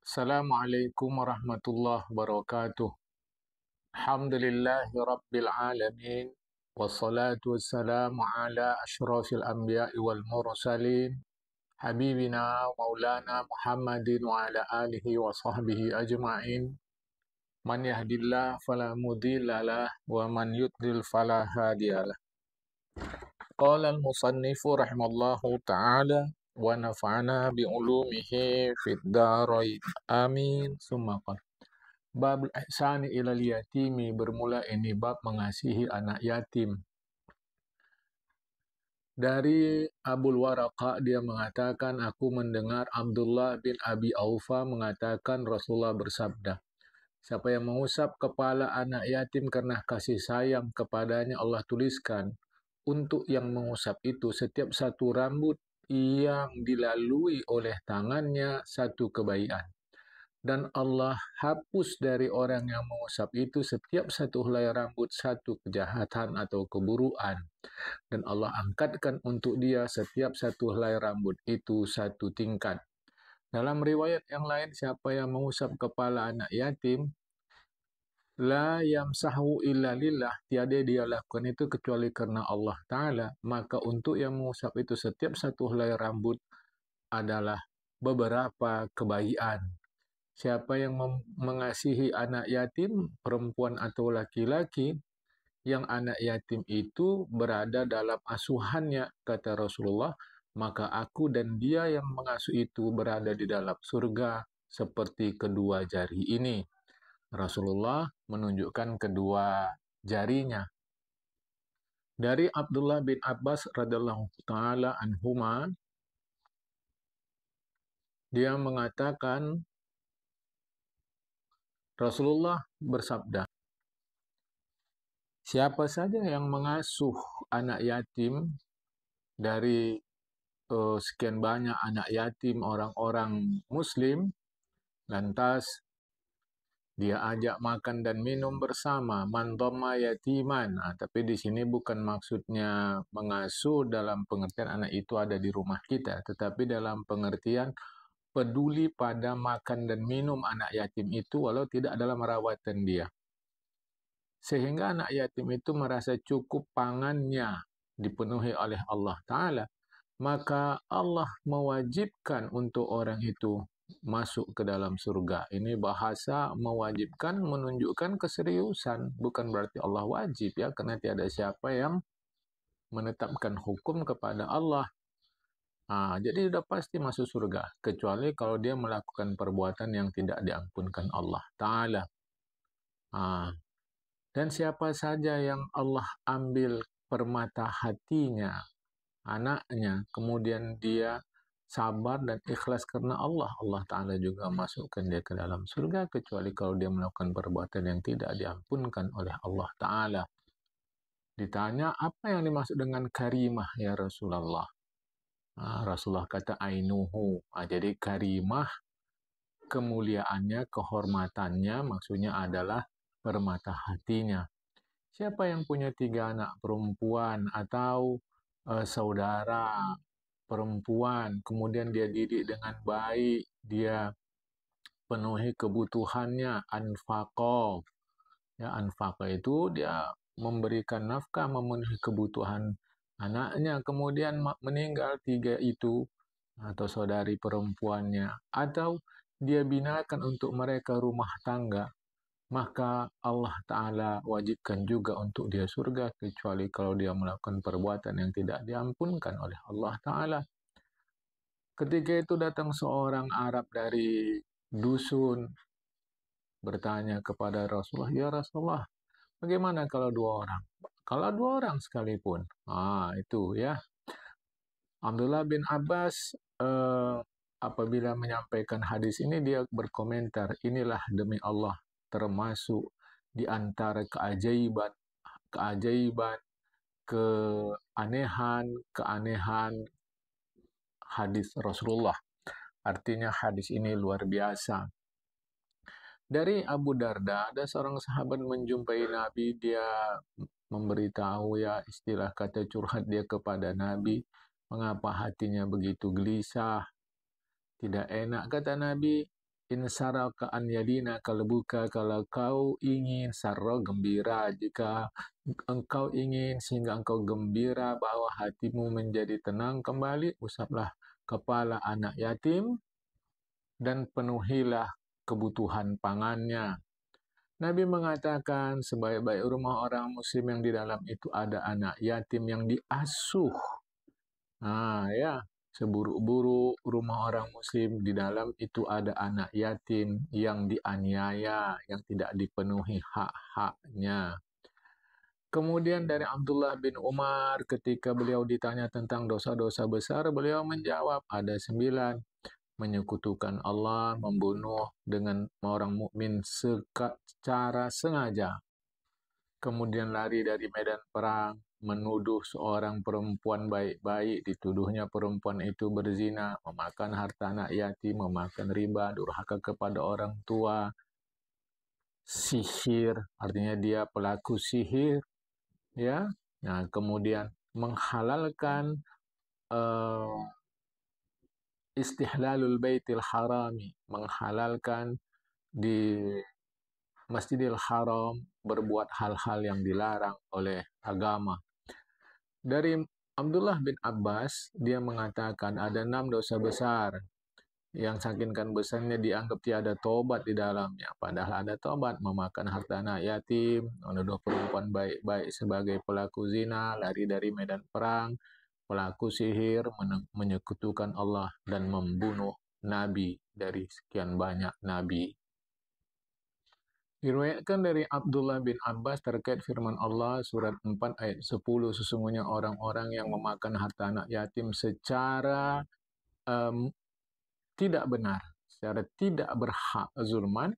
Assalamualaikum warahmatullahi wabarakatuh. Alhamdulillahi rabbil alamin. Wassalatu wassalamu ala ashrafil anbiya'i wal mursalin. Habibina maulana Muhammadin wa ala alihi wa sahbihi ajma'in. Man yahdillah fala mudhillalah wa man yudlil fala hadiyalah. Qala al-musannifu rahimallahu ta'ala wa nafa'ana bi'ulumihi fid dharain. Amin. Summa qala. Bab ihsani ilal yatimi, bermula ini bab mengasihi anak yatim. Dari Abul Waraqa dia mengatakan, aku mendengar Abdullah bin Abi Aufa mengatakan Rasulullah bersabda, siapa yang mengusap kepala anak yatim karena kasih sayang kepadanya, Allah tuliskan untuk yang mengusap itu setiap satu rambut yang dilalui oleh tangannya satu kebaikan. Dan Allah hapus dari orang yang mengusap itu setiap satu helai rambut satu kejahatan atau keburukan. Dan Allah angkatkan untuk dia setiap satu helai rambut itu satu tingkat. Dalam riwayat yang lain, siapa yang mengusap kepala anak yatim, la yamsahu illa lillah, tiada dia lakukan itu kecuali karena Allah Ta'ala, maka untuk yang mengusap itu setiap satu helai rambut adalah beberapa kebaikan. Siapa yang mengasihi anak yatim, perempuan atau laki-laki, yang anak yatim itu berada dalam asuhannya, kata Rasulullah, maka aku dan dia yang mengasuh itu berada di dalam surga seperti kedua jari ini. Rasulullah menunjukkan kedua jarinya. Dari Abdullah bin Abbas radhiyallahu taala anhuma, dia mengatakan Rasulullah bersabda, siapa saja yang mengasuh anak yatim dari sekian banyak anak yatim orang-orang Muslim, lantas dia ajak makan dan minum bersama, man dhamma yatiman. Tapi di sini bukan maksudnya mengasuh dalam pengertian anak itu ada di rumah kita, tetapi dalam pengertian peduli pada makan dan minum anak yatim itu walau tidak dalam rawatan dia. Sehingga anak yatim itu merasa cukup pangannya dipenuhi oleh Allah Ta'ala. Maka Allah mewajibkan untuk orang itu masuk ke dalam surga. Ini bahasa mewajibkan menunjukkan keseriusan. Bukan berarti Allah wajib ya, karena tiada siapa yang menetapkan hukum kepada Allah. Jadi sudah pasti masuk surga, kecuali kalau dia melakukan perbuatan yang tidak diampunkan Allah Ta'ala. Dan siapa saja yang Allah ambil permata hatinya, anaknya, kemudian dia sabar dan ikhlas karena Allah, Allah Ta'ala juga masukkan dia ke dalam surga, kecuali kalau dia melakukan perbuatan yang tidak diampunkan oleh Allah Ta'ala. Ditanya, apa yang dimaksud dengan karimah ya Rasulullah? Rasulullah kata ainuhu. Jadi karimah, kemuliaannya, kehormatannya, maksudnya adalah permata hatinya. Siapa yang punya 3 anak perempuan atau saudara perempuan, kemudian dia didik dengan baik, dia penuhi kebutuhannya, anfaqah. Ya, anfaqah itu dia memberikan nafkah, memenuhi kebutuhan anaknya, kemudian meninggal 3 itu, atau saudari perempuannya, atau dia binakan untuk mereka rumah tangga, maka Allah Ta'ala wajibkan juga untuk dia surga, kecuali kalau dia melakukan perbuatan yang tidak diampunkan oleh Allah Ta'ala. Ketika itu datang seorang Arab dari dusun, bertanya kepada Rasulullah, ya Rasulullah, bagaimana kalau 2 orang? Kalau 2 orang sekalipun. Itu ya. Abdullah bin Abbas apabila menyampaikan hadis ini, dia berkomentar, inilah demi Allah termasuk di antara keajaiban, keanehan hadis Rasulullah. Artinya hadis ini luar biasa. Dari Abu Darda, ada seorang sahabat menjumpai Nabi, dia memberitahu ya istilah kata curhat dia kepada Nabi, mengapa hatinya begitu gelisah, tidak enak, kata Nabi, In saraka an yadina kalbuka, kalau kau ingin sarro gembira, jika engkau ingin sehingga engkau gembira bahwa hatimu menjadi tenang kembali, usaplah kepala anak yatim dan penuhilah kebutuhan pangannya. Nabi mengatakan sebaik-baik rumah orang muslim yang di dalam itu ada anak yatim yang diasuh. Ya, seburuk-buruk rumah orang muslim di dalam itu ada anak yatim yang dianiaya, yang tidak dipenuhi hak-haknya. Kemudian dari Abdullah bin Umar, ketika beliau ditanya tentang dosa-dosa besar, beliau menjawab ada 9. Menyekutukan Allah, membunuh dengan orang mukmin secara sengaja, kemudian lari dari medan perang, menuduh seorang perempuan baik-baik, dituduhnya perempuan itu berzina, memakan harta anak yatim, memakan riba, durhaka kepada orang tua, sihir, artinya dia pelaku sihir, ya. Nah, kemudian menghalalkan istihlalul baitil harami, menghalalkan di Masjidil Haram berbuat hal-hal yang dilarang oleh agama. Dari Abdullah bin Abbas, dia mengatakan ada 6 dosa besar yang saking besarnya dianggap tiada tobat di dalamnya. Padahal ada tobat, memakan harta anak yatim, menuduh perempuan baik-baik sebagai pelaku zina, lari dari medan perang, pelaku sihir, menyekutukan Allah, dan membunuh nabi dari sekian banyak nabi. Diriwayatkan dari Abdullah bin Abbas terkait firman Allah surat 4 ayat 10, sesungguhnya orang-orang yang memakan harta anak yatim secara tidak benar, secara tidak berhak zulman,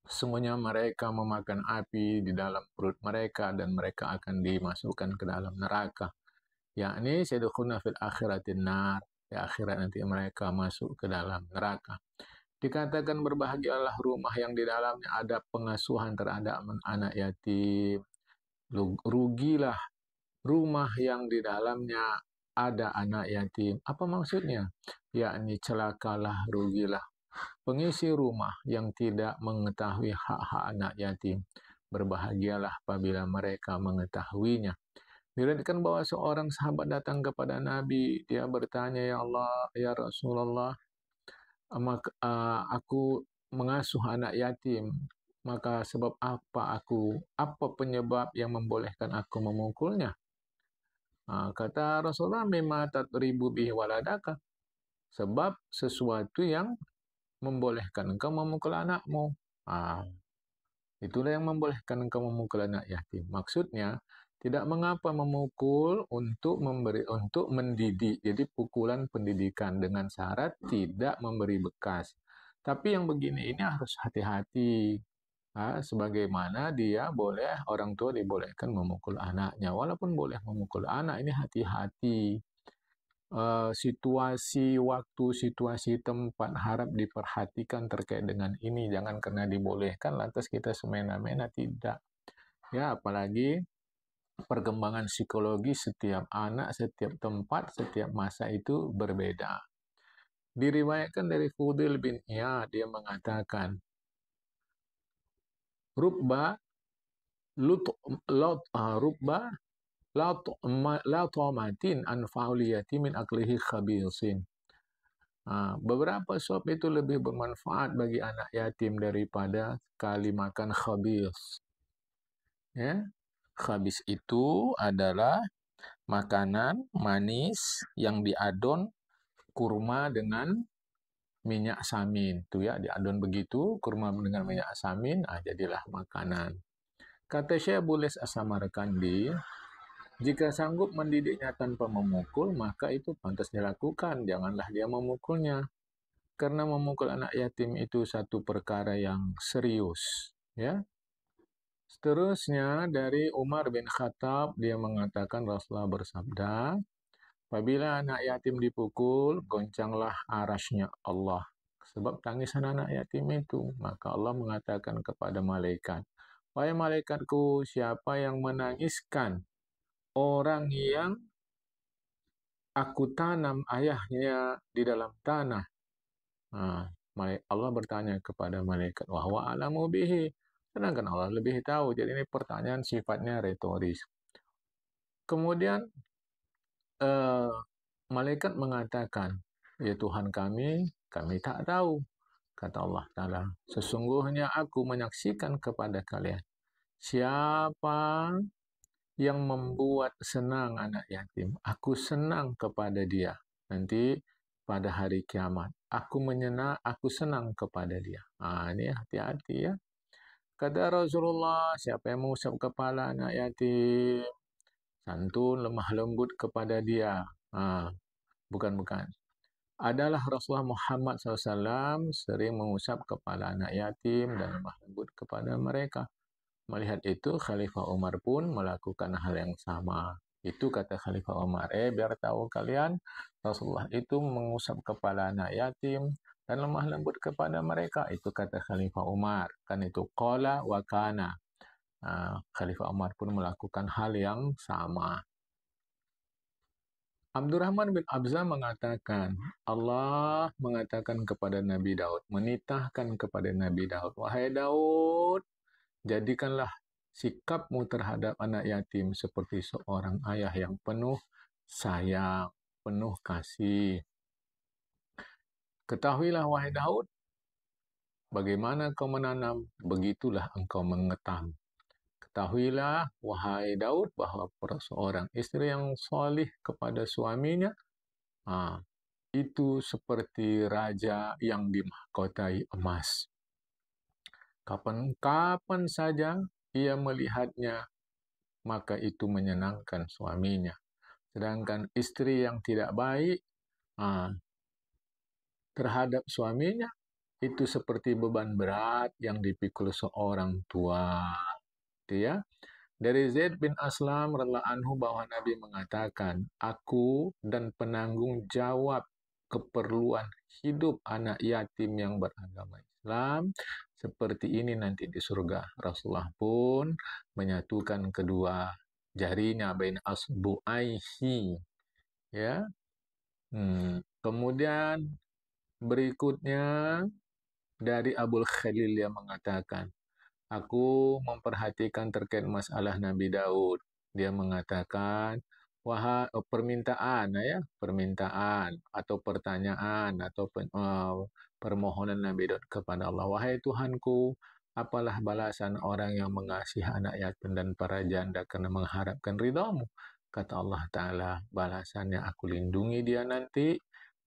sesungguhnya mereka memakan api di dalam perut mereka dan mereka akan dimasukkan ke dalam neraka. Yakni sayadkhuluna fil akhiratin nar, di akhirat nanti mereka masuk ke dalam neraka. Dikatakan berbahagialah rumah yang di dalamnya ada pengasuhan terhadap anak yatim. Rugilah rumah yang di dalamnya ada anak yatim. Apa maksudnya? Yakni celakalah, rugilah pengisi rumah yang tidak mengetahui hak-hak anak yatim. Berbahagialah apabila mereka mengetahuinya. Diriwayatkan bahwa seorang sahabat datang kepada Nabi. Dia bertanya, ya Allah, ya Rasulullah, aku mengasuh anak yatim, maka sebab apa penyebab yang membolehkan aku memukulnya? Kata Rasulullah, mimma tatribu bihi waladaka, sebab sesuatu yang membolehkan engkau memukul anakmu. Itulah yang membolehkan engkau memukul anak yatim. Maksudnya, tidak mengapa memukul untuk mendidik. Jadi pukulan pendidikan dengan syarat tidak memberi bekas. Tapi yang begini ini harus hati-hati. Sebagaimana orang tua dibolehkan memukul anaknya. Walaupun boleh memukul anak, ini hati-hati. Situasi waktu, situasi tempat harap diperhatikan terkait dengan ini. Jangan karena dibolehkan lantas kita semena-mena, tidak. Ya, apalagi perkembangan psikologi setiap anak, setiap tempat, setiap masa itu berbeda. Diriwayatkan dari Fudail bin Iyad, dia mengatakan, rubba la tomatin anfa'ul yatimin aklihi khabisin. Beberapa sop itu lebih bermanfaat bagi anak yatim daripada sekali makan khabis. Ya, khabis itu adalah makanan manis yang diadon kurma dengan minyak samin. Itu ya, diadon begitu, kurma dengan minyak samin, jadilah makanan. Kata Syekh Bules As-Samarkandi, jika sanggup mendidiknya tanpa memukul, maka itu pantas dilakukan. Janganlah dia memukulnya. Karena memukul anak yatim itu satu perkara yang serius. Ya. Seterusnya dari Umar bin Khattab, dia mengatakan Rasulullah bersabda, apabila anak yatim dipukul, goncanglah arasnya Allah. Sebab tangisan anak yatim itu, maka Allah mengatakan kepada malaikat, wahai malaikatku, siapa yang menangiskan orang yang aku tanam ayahnya di dalam tanah? Allah bertanya kepada malaikat, wa huwa a'lamu bihi. Sedangkan Allah lebih tahu. Jadi ini pertanyaan sifatnya retoris. Kemudian eh, malaikat mengatakan, ya Tuhan kami tak tahu. Kata Allah Ta'ala, sesungguhnya aku menyaksikan kepada kalian, siapa yang membuat senang anak yatim, aku senang kepada dia. Nanti pada hari kiamat, aku senang kepada dia. Ini hati-hati ya. Kata Rasulullah, siapa yang mengusap kepala anak yatim, santun, lemah lembut kepada dia. Bukan. Adalah Rasulullah Muhammad SAW sering mengusap kepala anak yatim dan lemah lembut kepada mereka. Melihat itu, Khalifah Umar pun melakukan hal yang sama. Itu kata Khalifah Umar, biar tahu kalian, Rasulullah itu mengusap kepala anak yatim dan lemah lembut kepada mereka. Itu kata Khalifah Umar. Kan itu qala wa kana. Khalifah Umar pun melakukan hal yang sama. Abdurrahman bin Abza mengatakan, Allah mengatakan kepada Nabi Daud, menitahkan kepada Nabi Daud, wahai Daud, jadikanlah sikapmu terhadap anak yatim seperti seorang ayah yang penuh sayang, penuh kasih. Ketahuilah, wahai Daud, bagaimana kau menanam, begitulah engkau mengetam. Ketahuilah, wahai Daud, bahwa seorang istri yang solih kepada suaminya, itu seperti raja yang dimahkotai emas. Kapan saja ia melihatnya, maka itu menyenangkan suaminya. Sedangkan istri yang tidak baik terhadap suaminya, itu seperti beban berat yang dipikul seorang tua. Itu ya. Dari Zaid bin Aslam radhiyallahu anhu bahwa Nabi mengatakan, aku dan penanggung jawab keperluan hidup anak yatim yang beragama Islam seperti ini nanti di surga. Rasulullah pun menyatukan kedua jarinya bain asbu'aihi, ya. Kemudian berikutnya dari Abul Khalil yang mengatakan, aku memperhatikan terkait masalah Nabi Daud. Dia mengatakan, permintaan atau pertanyaan atau permohonan Nabi Daud kepada Allah. Wahai Tuhanku, apalah balasan orang yang mengasihi anak yatim dan para janda karena mengharapkan ridhamu? Kata Allah Ta'ala, balasannya aku lindungi dia nanti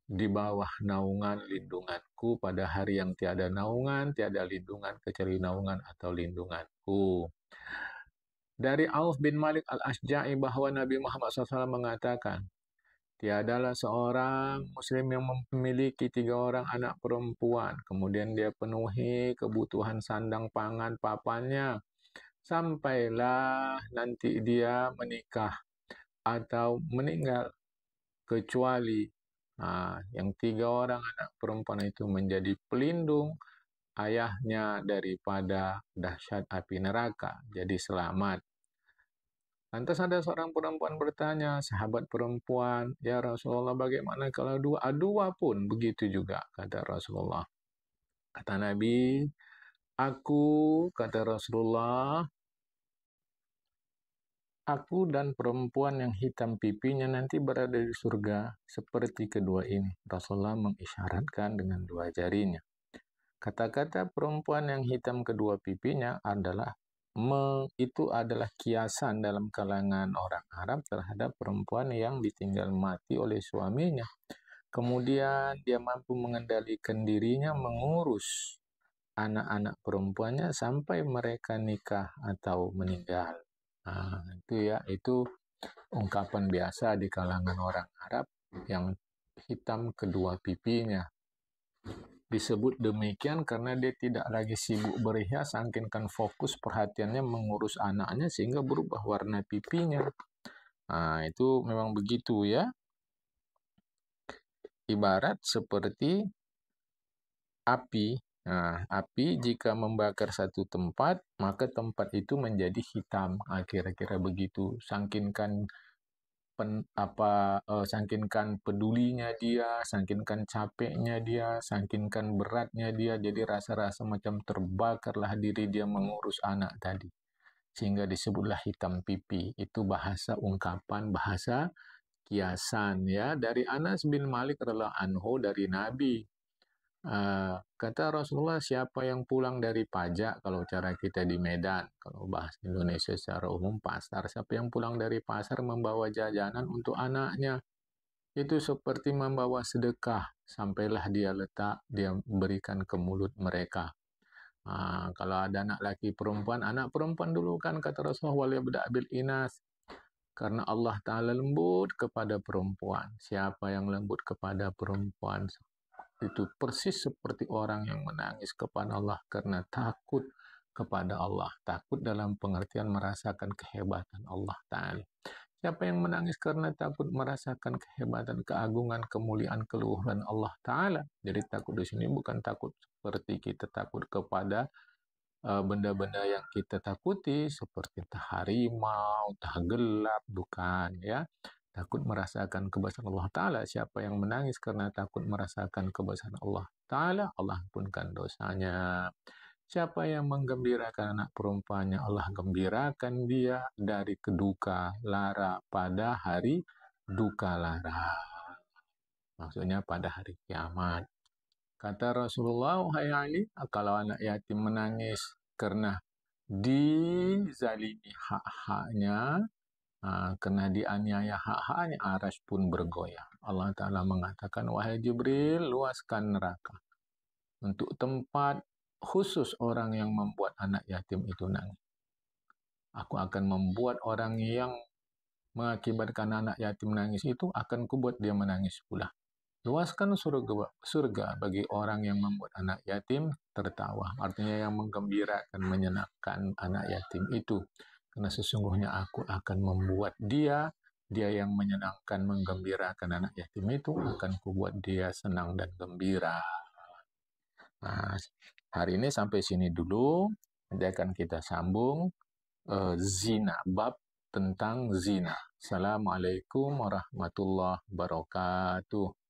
di bawah naungan lindunganku pada hari yang tiada naungan, tiada lindungan kecuali naungan atau lindunganku. Dari Auf bin Malik al-Ashja'i bahwa Nabi Muhammad SAW mengatakan, tiadalah seorang muslim yang memiliki 3 orang anak perempuan, kemudian dia penuhi kebutuhan sandang pangan papannya, sampailah nanti dia menikah atau meninggal, kecuali yang 3 orang anak perempuan itu menjadi pelindung ayahnya daripada dahsyat api neraka, jadi selamat. Lantas ada seorang perempuan bertanya, sahabat perempuan, ya Rasulullah, bagaimana kalau dua? Dua pun begitu juga, kata Rasulullah. Kata Nabi, kata Rasulullah, aku dan perempuan yang hitam pipinya nanti berada di surga seperti kedua ini. Rasulullah mengisyaratkan dengan 2 jarinya. Kata-kata perempuan yang hitam kedua pipinya itu adalah kiasan dalam kalangan orang Arab terhadap perempuan yang ditinggal mati oleh suaminya. Kemudian dia mampu mengendalikan dirinya mengurus anak-anak perempuannya sampai mereka nikah atau meninggal. Itu ungkapan biasa di kalangan orang Arab yang hitam kedua pipinya. Disebut demikian karena dia tidak lagi sibuk berhias, saking fokus perhatiannya mengurus anaknya sehingga berubah warna pipinya. Itu memang begitu ya. Ibarat seperti api. Api jika membakar satu tempat, maka tempat itu menjadi hitam. Kira-kira begitu. Sangkinkan sangkinkan pedulinya dia, sangkinkan capeknya dia, sangkinkan beratnya dia, jadi rasa-rasa macam terbakarlah diri dia mengurus anak tadi. Sehingga disebutlah hitam pipi. Itu bahasa ungkapan, bahasa kiasan ya dari Anas bin Malik radhiyallahu anhu dari Nabi. Kata Rasulullah, siapa yang pulang dari pajak, kalau cara kita di Medan, kalau bahasa Indonesia secara umum pasar, siapa yang pulang dari pasar membawa jajanan untuk anaknya, itu seperti membawa sedekah, sampailah dia letak, dia berikan ke mulut mereka. Kalau ada anak laki perempuan, anak perempuan dulu kan, kata Rasulullah, waliyabda bil inas, karena Allah Ta'ala lembut kepada perempuan. Siapa yang lembut kepada perempuan, itu persis seperti orang yang menangis kepada Allah karena takut kepada Allah. Takut dalam pengertian merasakan kehebatan Allah Ta'ala. Siapa yang menangis karena takut merasakan kehebatan, keagungan, kemuliaan, keluhuran Allah Ta'ala. Jadi takut di sini bukan takut seperti kita takut kepada benda-benda yang kita takuti, seperti entah harimau, entah gelap, bukan ya. Takut merasakan kebesaran Allah Ta'ala. Siapa yang menangis karena takut merasakan kebesaran Allah Ta'ala, Allah ampunkan dosanya. Siapa yang menggembirakan anak perempuannya, Allah gembirakan dia dari keduka lara pada hari duka lara. Maksudnya pada hari kiamat. Kata Rasulullah, wahai Ali, kalau anak yatim menangis karena dizalimi hak-haknya, kena dianiaya hak-haknya, arsy pun bergoyang. Allah Ta'ala mengatakan, wahai Jibril, luaskan neraka untuk tempat khusus orang yang membuat anak yatim itu nangis. Aku akan membuat orang yang mengakibatkan anak yatim nangis itu, akan kubuat dia menangis pula. Luaskan surga bagi orang yang membuat anak yatim tertawa. Artinya yang menggembirakan, menyenangkan anak yatim itu. Karena sesungguhnya aku akan membuat dia yang menyenangkan, menggembirakan anak yatim itu, akan kubuat dia senang dan gembira. Nah, hari ini sampai sini dulu. Nanti akan kita sambung zina, bab tentang zina. Assalamualaikum warahmatullahi wabarakatuh.